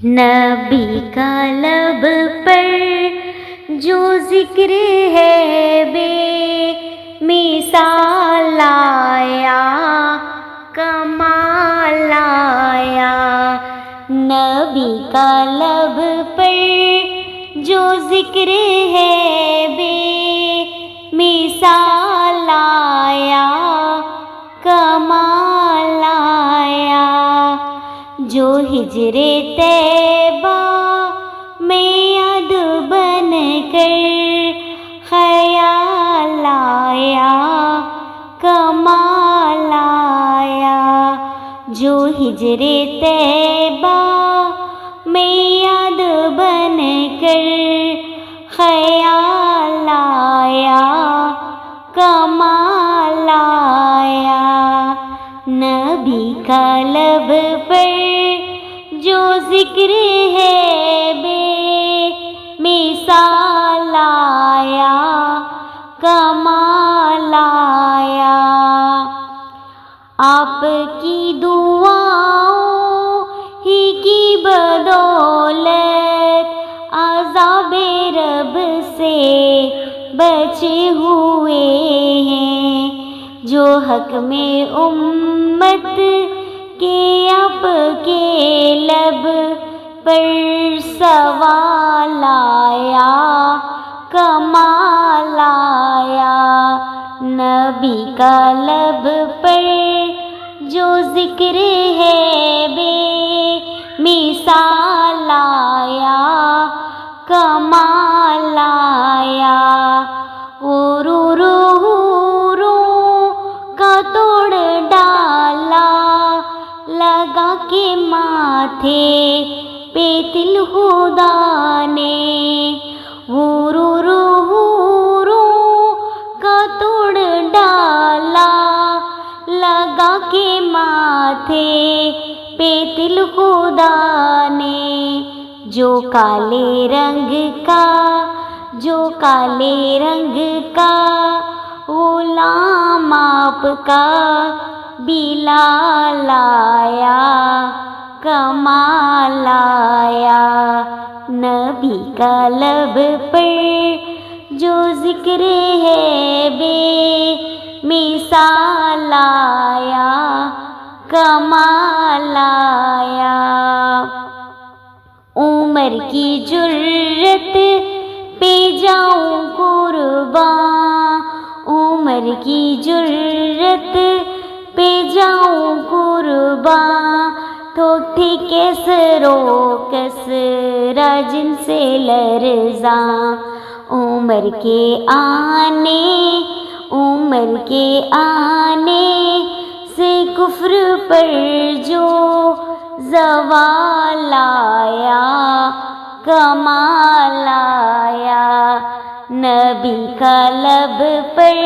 نبی کا لب پر جو ذکر ہے بے مثال آیا، کمال آیا۔ نبی کا لب پر جو ذکر ہے بے مثال آیا، کمال آیا۔ جو ہجر طیبہ میں یاد بن کر خیال آیا، کمال آیا۔ جو ہجر طیبہ میں یاد بن کر خیال آیا، کمال آیا۔ نبی کا لب پر جو ذکر ہے بے مثال آیا، کمال آیا۔ آپ کی دعاؤں ہی کی بدولت عذاب رب سے بچے ہوئے ہیں۔ جو حق میں امت کہ آپ کے لب پر سوال آیا، کمال آیا۔ نبی کا لب پر جو ذکر ہے بے مثال آیا، کمال آیا۔ غرور کا توڑ ڈالا لگا کے ماتھے پہ تل خدا نے، غرور کا توڑ ڈالا لگا کے ماتھے پہ تل خدا نے۔ جو کالے رنگ کا غلام آپ کا بلال آیا، کمال آیا۔ نبی کا لب پر جو ذکر ہے بے مثال آیا، کمال آیا۔ عمر کی جرت پہ جاؤں قرباں، عمر کی جرت پہ جاؤں قرباں، تھوٹھی کسرا جن سے لرزاں۔ عمر کے آنے سے کفر پر جو زوال آیا، کمال آیا۔ نبی کا لب پر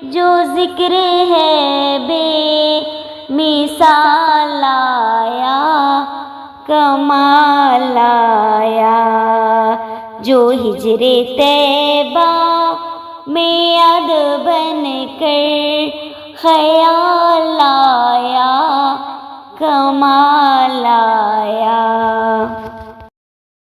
جو ذکر ہے بے مثال آیا، کمال آیا۔ جو ہجر طیبہ میں یاد بن کر خیال آیا، کمال آیا۔